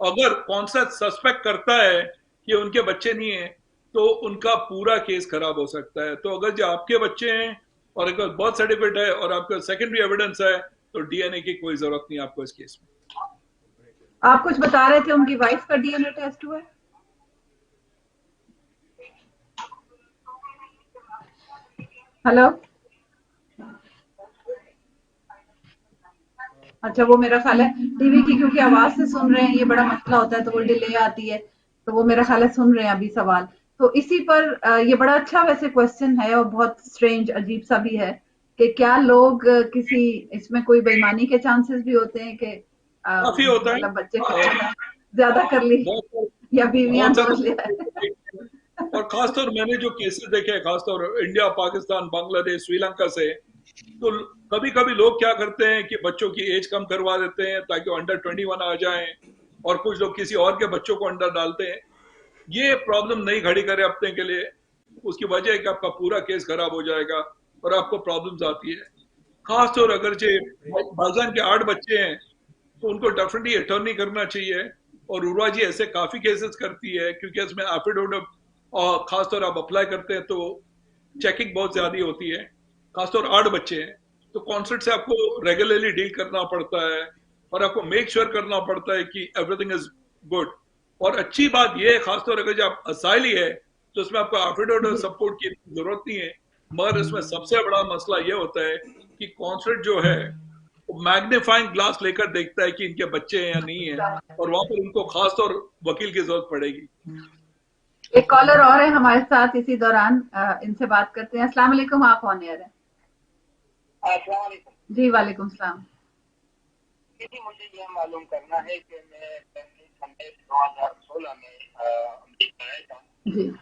अगर कौन सा सस्पेक्ट करता है कि उनके बच्चे नहीं है तो उनका पूरा केस खराब हो सकता है। तो अगर जो आपके बच्चे हैं और अगर बर्थ सर्टिफिकेट है और आपका सेकेंडरी एविडेंस है तो डीएनए की कोई जरूरत नहीं आपको इस केस में। आप कुछ बता रहे थे, उनकी वाइफ का डीएनए टेस्ट हुआ है? हेलो, अच्छा वो मेरा ख्याल है टीवी की क्योंकि आवाज से सुन रहे हैं, ये बड़ा मसला होता है तो वो डिले आती है, तो वो मेरा ख्याल है सुन रहे हैं अभी सवाल। तो इसी पर ये बड़ा अच्छा वैसे क्वेश्चन है और बहुत स्ट्रेंज, अजीब सा भी है कि क्या लोग किसी इसमें कोई बेईमानी के चांसेस भी होते हैं कि काफी होता है, मतलब बच्चे ज्यादा कर ली या बीवियां बहुत ले और खासतौर मैंने जो केसेस देखे हैं खासतौर इंडिया, पाकिस्तान, बांग्लादेश, श्रीलंका से, तो कभी कभी लोग क्या करते हैं कि बच्चों की एज कम करवा देते हैं ताकि वो अंडर 21 आ जाएं, और कुछ लोग किसी और के बच्चों को अंडर डालते हैं। ये प्रॉब्लम नहीं खड़ी करे अपने के लिए, उसकी वजह है कि आपका पूरा केस खराब हो जाएगा और आपको प्रॉब्लम्स आती है। खासतौर अगर जे भाईजान के 8 बच्चे हैं तो उनको डेफिनेटली अटॉर्नी करना चाहिए, और उर्वा जी ऐसे काफी केसेस करती है क्योंकि इसमें एफिडेविट और खासतौर आप अप्लाई करते हैं तो चेकिंग बहुत ज्यादा होती है। खासतौर 8 बच्चे हैं तो कॉन्सर्ट से आपको रेगुलरली डील करना पड़ता है और आपको मेक श्योर करना पड़ता है कि एवरीथिंग इज गुड। और अच्छी बात यह है खासतौर अगर जब असाइली है तो उसमें आपको एफिडेविट सपोर्ट की जरूरत नहीं है, मगर इसमें सबसे बड़ा मसला यह होता है कि कॉन्सर्ट जो है वो मैग्नीफाइंग ग्लास लेकर देखता है कि इनके बच्चे हैं या नहीं है, और वहां पर उनको खासतौर वकील की जरूरत पड़ेगी। एक कॉलर और है हमारे साथ इसी दौरान, इनसे बात करते हैं। अस्सलाम वालेकुम, आप ऑन एयर हैं। अस्सलाम वालेकुम जी वालेकुम सलाम। जी, मुझे ये मालूम करना है कि मैं पहले संडे 2016 में अमेरिका आया था जी,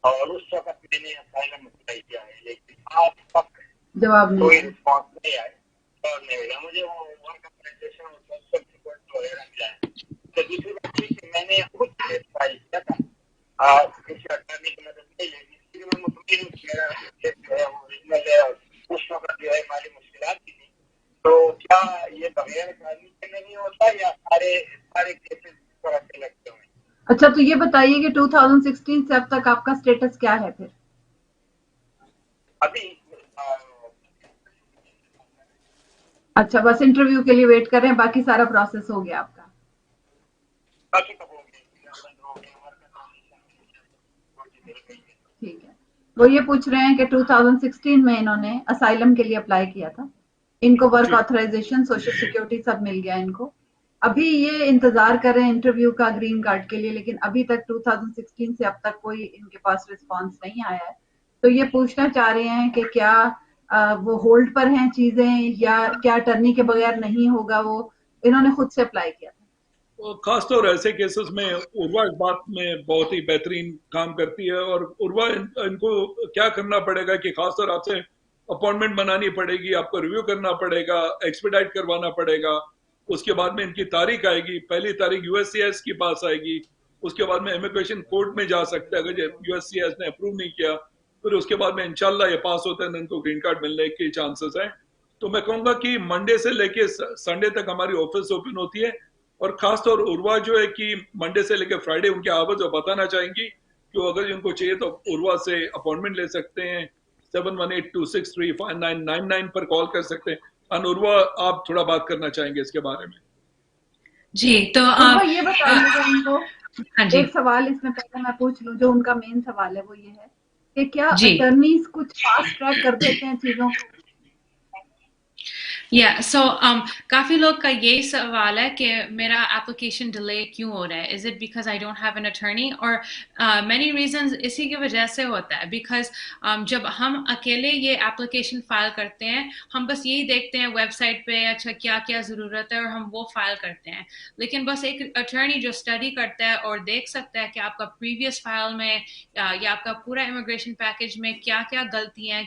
और उस वक्त मैंने असाइलम अप्लाई किया है, लेकिन आज तक जवाब नहीं कोई है। रिस्पॉन्स नहीं आया और नहीं मिला मुझे वो वर्क ऑर्गेनाइजेशन और सोशल सपोर्ट वगैरह मिला है। तो दूसरी बात ये कि मैंने खुद केस फाइल किया था किसी अटर्नी की मदद नहीं ली, इसलिए मैं मुतमिन हूं कि मेरा केस जो है वो ओरिजिनल है। और उस वक्त जो है माली मुश्किलात भी थी, तो क्या ये बगैर कानूनी के नहीं होता या सारे सारे केसेस इस तरह से लगते हुए? अच्छा, तो ये बताइए कि 2016 से अब तक आपका स्टेटस क्या है फिर? अभी अच्छा, बस इंटरव्यू के लिए वेट कर रहे हैं, बाकी सारा प्रोसेस हो गया आपका। बाकी तो हो गया, बंद हो गया, वर्क ऑर्गेनाइजेशन मिल गई है। ठीक है। वो ये पूछ रहे हैं कि 2016 में इन्होंने असाइलम के लिए अप्लाई किया था, इनको वर्क जी ऑथराइजेशन, सोशल सिक्योरिटी सब मिल गया इनको। अभी ये इंतजार कर रहे हैं इंटरव्यू का ग्रीन कार्ड के लिए, लेकिन अभी तक 2016 से अब तक कोई इनके पास रिस्पांस नहीं आया है। तो ये पूछना चाह रहे हैं कि क्या वो होल्ड पर हैं चीजें, या क्या अटर्नी के बगैर नहीं होगा। वो इन्होंने खुद से अप्लाई किया था। और खासतौर ऐसे केसेस में उर्वा इस बात में बहुत ही बेहतरीन काम करती है। और उर्वा इनको क्या करना पड़ेगा कि खासतौर आपसे अपॉइंटमेंट बनानी पड़ेगी, आपको रिव्यू करना पड़ेगा, एक्सपेडाइट करवाना पड़ेगा। उसके बाद में इनकी तारीख आएगी, पहली तारीख यूएससीआईएस के पास आएगी। उसके बाद में इमिग्रेशन कोर्ट में जा सकता है अगर यूएससीआईएस ने अप्रूव नहीं किया। फिर उसके बाद में इंशाल्लाह ये पास होता है, इनको ग्रीन कार्ड मिलने के चांसेस हैं। तो मैं कहूंगा कि मंडे से लेके संडे तक हमारी ऑफिस ओपन होती है। और खासतौर उर्वा जो है कि मंडे से लेकर फ्राइडे उनके आवर्स वो बताना चाहेंगी कि अगर उनको चाहिए तो उर्वा से अपॉइंटमेंट ले सकते हैं। 7182635999 पर कॉल कर सकते हैं। अनुर्वा, आप थोड़ा बात करना चाहेंगे इसके बारे में? जी, तो उर्वा, ये बताइएगा इनको, हाँ जी, एक सवाल इसमें पहले मैं पूछ लूं, जो उनका मेन सवाल है वो ये है कि क्या जी। अटर्नीज कुछ फास्ट ट्रैक कर देते हैं चीजों को? सो काफी लोग का यही सवाल है कि मेरा एप्लीकेशन डिले क्यों हो रहा है। Is it because I don't have an attorney, और मेनी रीजंस इसी की वजह से होता है। बिकॉज जब हम अकेले ये एप्लीकेशन फाइल करते हैं, हम बस यही देखते हैं वेबसाइट पे अच्छा क्या क्या जरूरत है और हम वो फाइल करते हैं। लेकिन बस एक अटर्नी जो स्टडी करता है और देख सकता है कि आपका प्रीवियस फाइल में या आपका पूरा इमिग्रेशन पैकेज में क्या क्या गलतियां,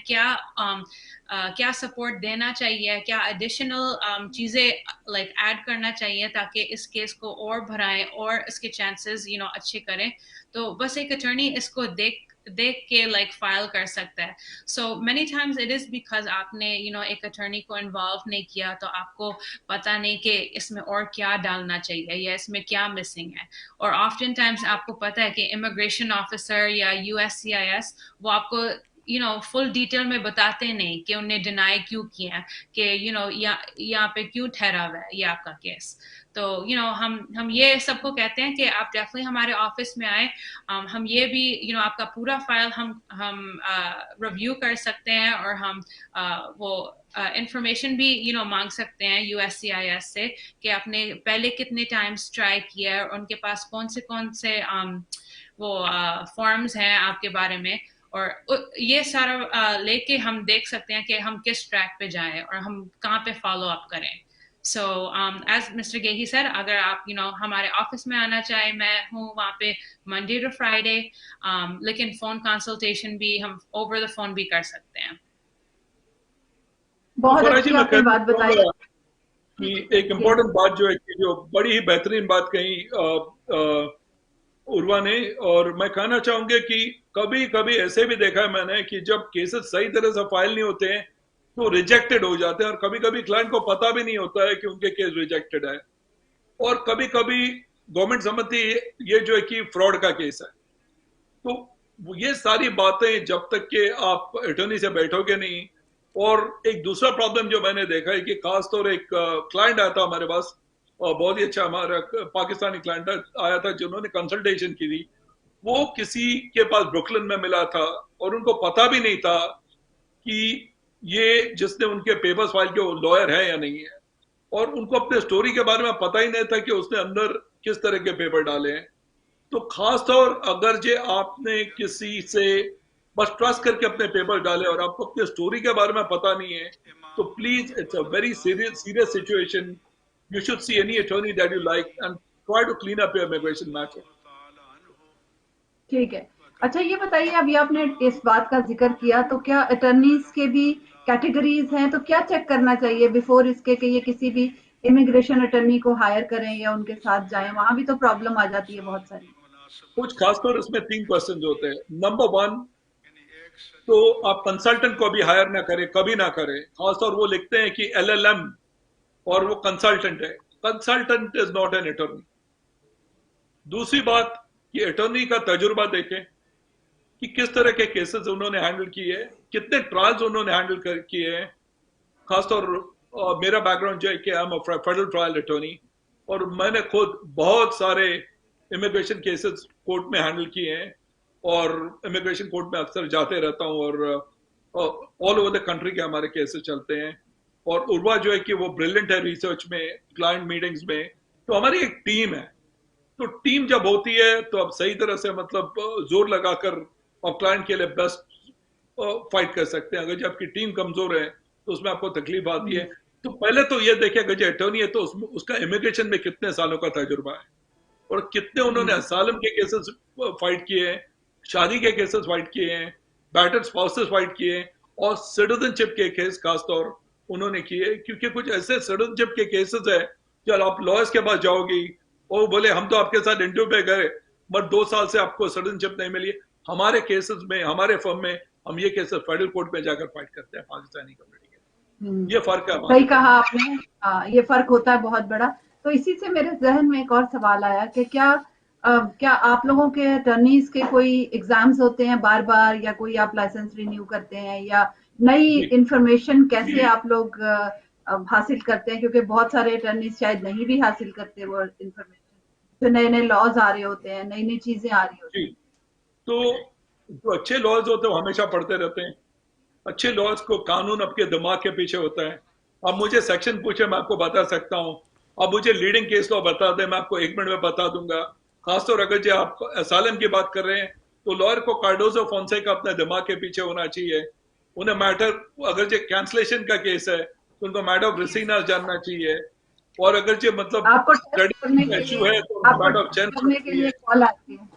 क्या सपोर्ट देना चाहिए, क्या एडिशनल चीजें लाइक ऐड करना चाहिए ताकि इस केस को और बढ़ाएं और इसके चांसेस अच्छे करें। तो बस एक अटर्नी इसको देख के लाइक फाइल कर सकता है। So many times it is because आपने एक अटर्नी को इन्वॉल्व नहीं किया, तो आपको पता नहीं कि इसमें और क्या डालना चाहिए या इसमें क्या मिसिंग है। और ऑफ्टन टाइम्स आपको पता है कि इमिग्रेशन ऑफिसर या यूएससीआईएस वो आपको फुल डिटेल में बताते नहीं कि उन्हें डिनाई क्यों किया, कि यहाँ पे क्यों ठहरा हुआ है ये आपका केस। तो हम ये सबको कहते हैं कि आप डेफिनेटली हमारे ऑफिस में आए। हम ये भी आपका पूरा फाइल हम रिव्यू कर सकते हैं, और हम वो इंफॉर्मेशन भी मांग सकते हैं यूएससीआईएस से कि आपने पहले कितने टाइम्स ट्राई किया है और उनके पास कौन से वो फॉर्म्स हैं आपके बारे में। और ये सारा लेके हम देख सकते हैं कि हम किस ट्रैक पे जाएं और हम कहाँ पे फॉलो अप करें। सो एज मिस्टर गेही सर, अगर आप हमारे ऑफिस में आना चाहें, मैं हूँ वहाँ पे मंडे टू फ्राइडे, लेकिन फोन कंसल्टेशन भी हम ओवर द फोन भी कर सकते हैं। बहुत फराज जी, अच्छी मैं आपने बात कहना बताई। चाहूंगा कि एक इम्पोर्टेंट बात जो है कि जो बड़ी ही बेहतरीन बात कही उर्वा ने। और मैं कहना चाहूंगा कि कभी कभी ऐसे भी देखा है मैंने कि जब केसेस सही तरह से फाइल नहीं होते हैं तो रिजेक्टेड हो जाते हैं, और कभी कभी क्लाइंट को पता भी नहीं होता है कि उनके केस रिजेक्टेड है। और कभी कभी गवर्नमेंट समझती है ये जो है कि फ्रॉड का केस है। तो ये सारी बातें जब तक कि आप अटॉर्नी से बैठोगे नहीं। और एक दूसरा प्रॉब्लम जो मैंने देखा है कि खासतौर एक क्लाइंट आया था हमारे पास, और बहुत ही अच्छा हमारा पाकिस्तानी क्लाइंट आया था जिन्होंने कंसल्टेशन की थी। वो किसी के पास ब्रुकलिन में मिला था और उनको पता भी नहीं था कि ये जिसने उनके पेपर्स फाइल किए वो लॉयर है या नहीं है। और उनको अपने स्टोरी के बारे में पता ही नहीं था कि उसने अंदर किस तरह के पेपर डाले हैं। तो खास तौर अगर जे आपने किसी से बस ट्रस्ट करके अपने पेपर डाले और आपको अपनी स्टोरी के बारे में पता नहीं है, तो please it's a very serious situation. You should see any attorney that you like and try to clean up your immigration matter. ठीक है। अच्छा ये बताइए, अभी आपने इस बात का ज़िक्र किया, तो क्या अटॉर्नीज़ के भी कैटेगरीज़ हैं? तो क्या चेक करना चाहिए बिफोर इसके कि ये किसी भी इमिग्रेशन अटॉर्नी को हायर करें या उनके साथ जाएँ? वहाँ भी तो प्रॉब्लम आ जाती है बहुत सारी। कुछ खासतौर इसमें 3 क्वेश्चन होते हैं. नंबर 1, तो आप कंसल्टेंट को भी हायर ना करें, कभी ना करें. खासतौर वो लिखते हैं कि LLM और वो कंसल्टेंट है. Consultant is not an attorney. दूसरी बात, ये अटॉर्नी का तजुर्बा देखें कि किस तरह के केसेस उन्होंने हैंडल किए हैं, कितने ट्रायल्स उन्होंने हैंडल किए हैं. खासतौर मेरा बैकग्राउंड जो है कि I am a federal trial attorney और मैंने खुद बहुत सारे इमिग्रेशन केसेस कोर्ट में हैंडल किए हैं और इमिग्रेशन कोर्ट में अक्सर जाते रहता हूं और ऑल ओवर द कंट्री के हमारे केसेस चलते हैं. और उर्वा जो है कि वो ब्रिलियंट है रिसर्च में, क्लाइंट मीटिंग्स में. तो हमारी एक टीम है. तो टीम जब होती है तो आप सही तरह से मतलब जोर लगाकर और क्लाइंट के लिए बेस्ट फाइट कर सकते हैं. अगर जब आपकी टीम कमजोर है तो उसमें आपको तकलीफ आती है. तो पहले तो ये देखें अगर जो अटॉर्नी है तो उसका इमिग्रेशन में कितने सालों का तजुर्बा है और कितने उन्होंने असालम के केसेस फाइट किए हैं, शादी के केसेस फाइट किए हैं, बैटर्ड स्पाउसेस फाइट किए हैं और सिटीजनशिप के केस खासतौर उन्होंने किए. क्योंकि कुछ ऐसे सिटीजनशिप के केसेस है जब आप लॉयर्स के पास जाओगी और बोले हम तो आपके साथ इंटरव्यू पे गए बट 2 साल से आपको सिटीजनशिप नहीं मिली. हमारे केसेस में, हमारे फर्म में हम ये केसेस फेडरल कोर्ट में जाकर फाइट करते हैं पाकिस्तानी कम्युनिटी के. ये फर्क है. सही कहा आपने। हाँ, ये फर्क होता है बहुत बड़ा। तो इसी से मेरे जहन में एक और सवाल आया कि क्या आप लोगों के अटॉर्नीज के कोई एग्जाम्स होते हैं बार बार, या कोई आप लाइसेंस रिन्यू करते हैं, या नई इंफॉर्मेशन कैसे आप लोग हासिल करते हैं? क्योंकि बहुत सारे अटॉर्नीज शायद नहीं भी हासिल करते वो इंफॉर्मेशन, जो नए नए लॉज आ रहे होते हैं, नई नई चीजें आ रही होती हैं. तो जो अच्छे लॉज होते हैं वो हमेशा पढ़ते रहते हैं. अच्छे लॉज को कानून आपके दिमाग के पीछे होता है. अब मुझे सेक्शन पूछे मैं आपको बता सकता हूं. अब मुझे लीडिंग केस लॉ बता दें मैं आपको 1 मिनट में बता दूंगा. खासतौर अगर जो आप असालम की बात कर रहे हैं तो लॉयर को कार्डोजो फोंसेका अपने दिमाग के पीछे होना चाहिए. उन्हें मैटर, अगर जो कैंसलेशन का केस है तो उनको मैटर ऑफ रिसीनर्स जानना चाहिए. और अगर जो मतलब आपको टेस्ट करने के इशू है लिए तो आपको मैटर ऑफ टेस्ट करने के लिए कॉल आती है.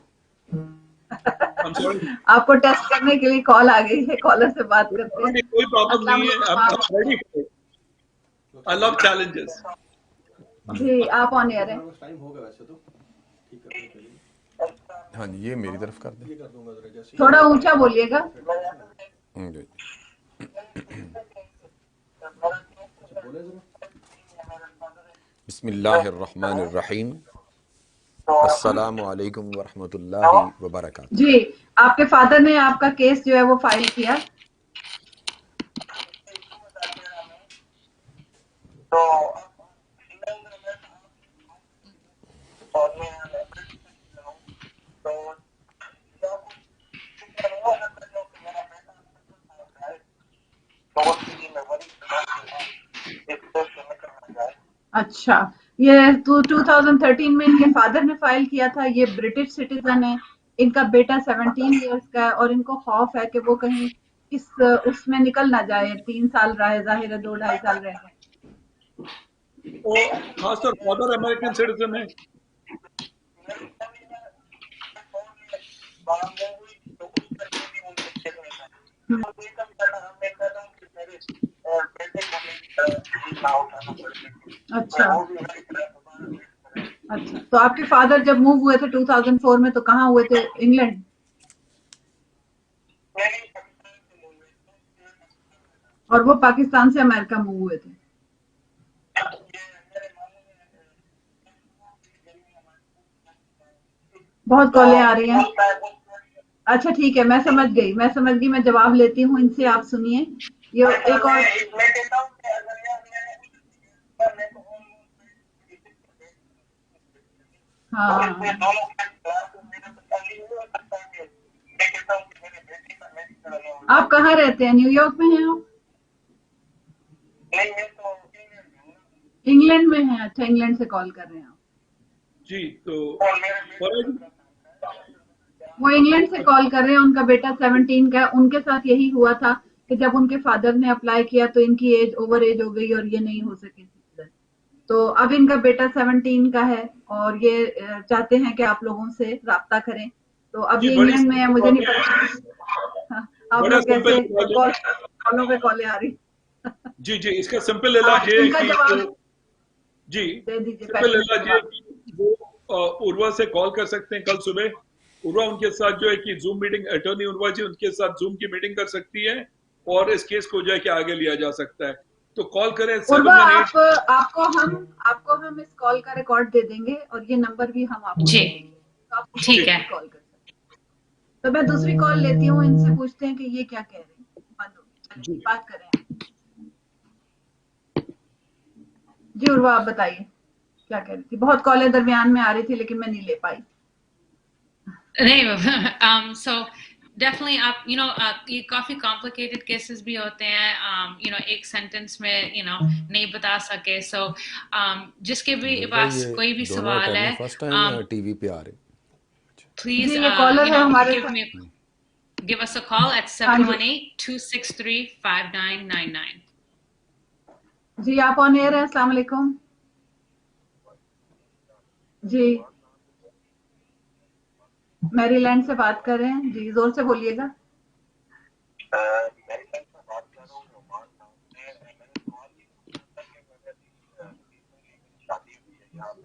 चेंज. आपको टेस्ट करने के लिए कॉल आ गई है, कॉलर से बात करते हैं. कोई प्रॉब्लम अस्सलाम नहीं है. वालेकुम, I'm ready for it. I love challenges. जी आप ऑन एयर हैं. टाइम होगा वैसे तो ठीक है. हाँ जी, ये मेरी तरफ कर दें. थोड़ा ऊंचा बोलिएगा. जी. बिस्मिल्लाहिर्रहमानिर्रहीम. अस्सलामु अलैकुम वरहमतुल्लाहि वबरकातुहू. जी, आपके फादर ने आपका केस जो है वो फाइल किया. अच्छा, ये 2013 में इनके फादर ने फाइल किया था. ये ब्रिटिश सिटीजन है, इनका बेटा 17 इयर्स का है और इनको खौफ है कि वो कहीं इस उसमें निकल ना जाए. 3 साल रहे, जाहिर है 2-2.5 साल रह गए. और खासतौर फादर अमेरिकन सिटीजन है. अच्छा अच्छा, तो आपके फादर जब मूव हुए थे 2004 में तो कहाँ हुए थे? इंग्लैंड. और वो पाकिस्तान से अमेरिका मूव हुए थे. बहुत कॉलें आ रही हैं. अच्छा ठीक है, मैं समझ गई, मैं जवाब लेती हूँ इनसे. आप सुनिए, ये एक और. हाँ, आप कहाँ रहते हैं? न्यूयॉर्क में हैं आप? इंग्लैंड में हैं. अच्छा, इंग्लैंड से कॉल कर रहे हैं आप. जी. तो वो इंग्लैंड से कॉल कर रहे हैं, उनका बेटा 17 का है। उनके साथ यही हुआ था कि जब उनके फादर ने अप्लाई किया तो इनकी एज ओवर एज हो गई और ये नहीं हो सके सिटीजन। तो अब इनका बेटा 17 का है और ये चाहते हैं कि आप लोगों से राब्ता करें। तो अब जी ये बड़ी इंग्लैंड में है, मुझे नहीं सिंपल पता। हाँ, आप बड़ा लोग कैसे सिंपल इलाज है। कॉलों पे कॉलें आ रही। जी जी, इसका सिंपल इलाज ये है इनका कि जवाब जी दे दीजिए, सिंपल पहले इलाज ये है कि वो उर्वा से कॉल कर सकते हैं कल सुबह। उर्वा उनके साथ जो है कि जूम मीटिंग, अटॉर्नी उर्वा जी उनके साथ जूम की मीटिंग कर सकती है और इस केस को जो है कि आगे लिया जा सकता है। तो कॉल करें उर्वा, 718। आपको हम इस कॉल का रिकॉर्ड दे देंगे और ये नंबर भी हम आपको जी, दे देंगे, तो आप उसको ठीक है। भी कॉल कर सकते हैं। तो मैं दूसरी कॉल लेती हूँ, इनसे पूछते हैं कि ये क्या कह रहे हैं। बंद हो गई, चलिए जी बात करें आप। जी उर्वा, आप बताइए क्या कह रही थी। बहुत कॉलें दरमियान में आ रही थी लेकिन मैं नहीं ले पाई। नहीं, so definitely आप ये काफी कॉम्प्लिकेटेड केसेस भी होते हैं, एक सेंटेंस में नहीं बता सके। सो जिसके भी भाई पास ये कोई भी दोनों सवाल अटर्नी है, फर्स्ट टाइम टीवी पे आ रहे। प्लीज जी, ये कॉलर है हमारे साथ। give us a call at हाँ जी 718-263-5999. जी, आप ऑन एयर हैं। अस्सलाम वालेकुम जी, मैरीलैंड से बात कर रहे हैं जी, जोर से बोलिएगा। मेरी लाइफ में बात कर रहा हूँ नुमान नाम से। मैंने कॉल ये किया था कि मैंने अभी शादी हुई है यहाँ पे,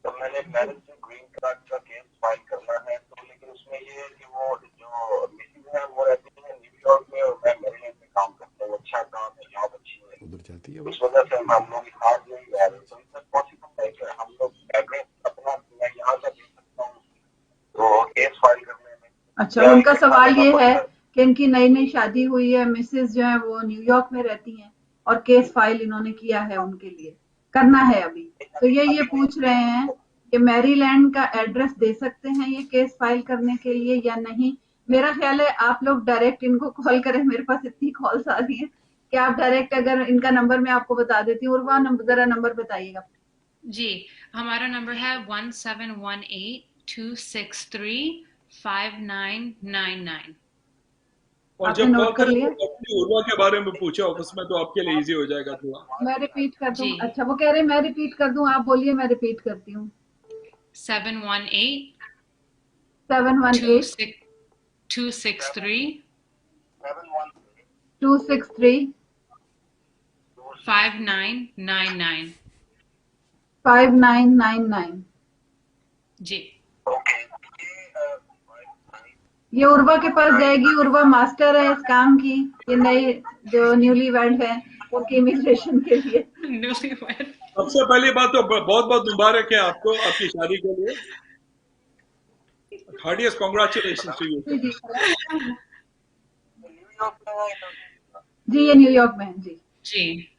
तो मैंने मैरिज से ग्रीन कार्ड का केस फाइल करना है। तो लेकिन उसमें ये है कि वो जो मिसिज है वो रहती है न्यूयॉर्क में और मैं मेरीलैंड में काम करता हूँ। अच्छा काम है, जॉब अच्छी है, उधर जाती है इस वजह से हम लोग साथ नहीं रह रहे। तो इसमें पॉसिबल है कि हम लोग एड्रेस अपना मैं यहाँ का दे सकता हूँ तो केस फाइल करने में। अच्छा, उनका सवाल ये है कि इनकी नई नई शादी हुई है, मिसेज जो है वो न्यूयॉर्क में रहती हैं और केस फाइल इन्होंने किया है, उनके लिए करना है अभी। तो ये पूछ रहे हैं कि मैरीलैंड का एड्रेस दे सकते हैं ये केस फाइल करने के लिए या नहीं। मेरा ख्याल है आप लोग डायरेक्ट इनको कॉल करें, मेरे पास इतनी कॉल्स आ रही हैं कि आप डायरेक्ट, अगर इनका नंबर मैं आपको बता देती हूँ। उर्वा, जरा नंबर बताइएगा। जी, हमारा नंबर है 1718-263-5999। और आपने जब कॉल नोट कर करें लिया? तो अपनी उर्वा के बारे में पूछे ऑफिस में, तो आपके लिए इजी हो जाएगा थोड़ा। मैं रिपीट कर दूं? जी, अच्छा, वो कह रहे हैं मैं रिपीट कर दूं, आप बोलिए, मैं रिपीट करती हूँ। 718 718 263 263 5999। 5999। जी, ये उर्वा के पास जाएगी। उर्वा मास्टर है इस काम की। ये नए जो न्यूली वेड है उनकी इमिग्रेशन के लिए। newlywed। सबसे पहली बात तो बहुत बहुत मुबारक है आपको आपकी शादी के लिए। हार्डिएस्ट कॉन्ग्रेचुलेशन टू यू। जी जी जी, ये न्यूयॉर्क में है जी। जी,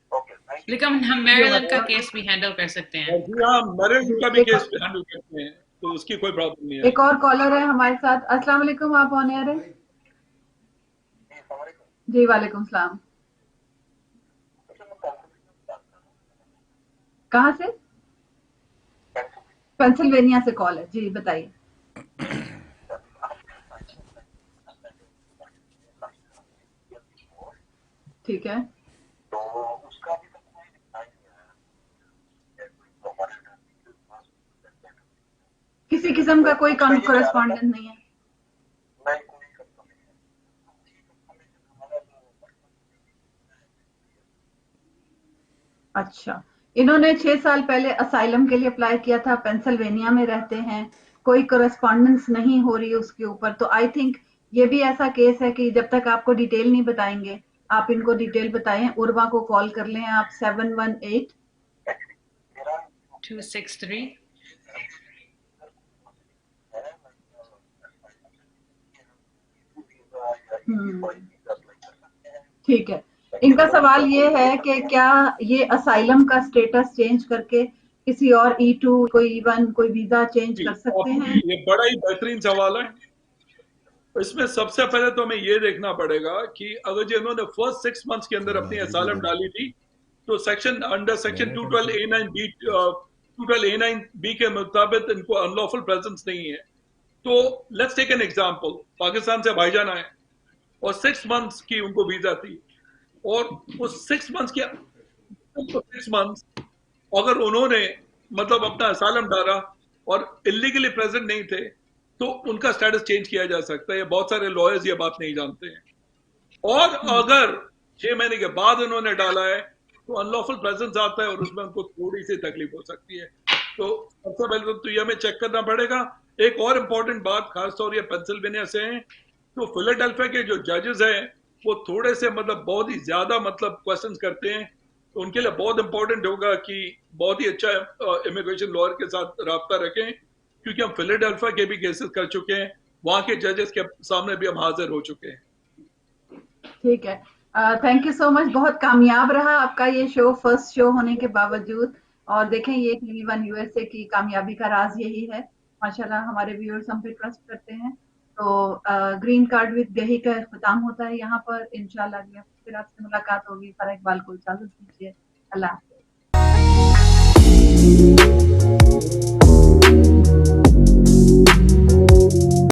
लेकिन हम मैरीलैंड का केस भी हैंडल कर सकते हैं। और जी हाँ, मैरिज का भी एक केस हैंडल करते हैं, तो उसकी कोई प्रॉब्लम नहीं है। एक और कॉलर है हमारे साथ। अस्सलाम वालेकुम, आप ऑन एयर हैं? जी वालेकुम सलाम। कहाँ से? पेंसिल्वेनिया से कॉल है जी, बताइए। ठीक है, तो उसका भी तो कोई रिप्लाई नहीं आया। किसी किस्म का कोई कॉरेस्पॉन्डेंट नहीं है। नहीं, कोई कंफर्मेशन अच्छा, इन्होंने 6 साल पहले असाइलम के लिए अप्लाई किया था, पेंसिल्वेनिया में रहते हैं, कोई कॉरेस्पॉन्डेंस नहीं हो रही उसके ऊपर। तो आई थिंक ये भी ऐसा केस है कि जब तक आपको डिटेल नहीं बताएंगे, आप इनको डिटेल बताएं। उर्वा को कॉल कर लें आप 718 263 ठीक है। इनका सवाल ये है कि क्या ये असाइलम का स्टेटस चेंज करके किसी और E2, कोई E1, कोई वीजा चेंज कर सकते हैं? ये बड़ा ही बेहतरीन सवाल है। इसमें सबसे पहले तो हमें ये देखना पड़ेगा कि अगर जो इन्होंने फर्स्ट 6 मंथ्स के अंदर अपनी असाइलम डाली थी, तो सेक्शन अंडर सेक्शन 212A9B के मुताबिक इनको अनलॉफुल प्रेजेंस नहीं है। तो let's take an example, Pakistan से भाईजान आए और 6 मंथ्स की उनको वीजा थी, और उस 6 मंथ्स के 6 मंथ्स अगर उन्होंने मतलब अपना असाइलम डाला और इलीगली प्रेजेंट नहीं थे तो उनका स्टेटस चेंज किया जा सकता है। बहुत सारे लॉयर्स ये बात नहीं जानते हैं। और अगर 6 महीने के बाद उन्होंने डाला है तो अनलॉफुल प्रेजेंस आता है और उसमें उनको थोड़ी सी तकलीफ हो सकती है। तो सबसे पहले तो ये हमें चेक करना पड़ेगा। एक और इम्पोर्टेंट बात, खासतौर ये पेंसिल्वेनिया से है, तो फिलाडेल्फिया के जो जजेस हैं वो थोड़े से मतलब बहुत ही ज्यादा मतलब क्वेश्चन करते हैं, तो उनके लिए बहुत इंपॉर्टेंट होगा कि बहुत ही अच्छा इमिग्रेशन लॉयर के साथ राब्ता रखें, क्योंकि हम फिलाडेल्फिया के भी केसेस कर चुके हैं, वहां के जजेस के सामने भी हम हाजिर हो चुके हैं। ठीक है, थैंक यू सो मच। बहुत कामयाब रहा आपका ये शो, फर्स्ट शो होने के बावजूद। और देखें, ये TV1 USA की कामयाबी का राज यही है। माशाल्लाह हमारे व्यूअर्स हम पे ट्रस्ट करते हैं। तो ग्रीन कार्ड विद गही का इख्तिताम होता है यहाँ पर। इंशाल्लाह अगले हफ्ते फिर आपसे मुलाकात होगी। फरा इकबाल को इजाजत दीजिए। अल्लाह हाफ़िज़।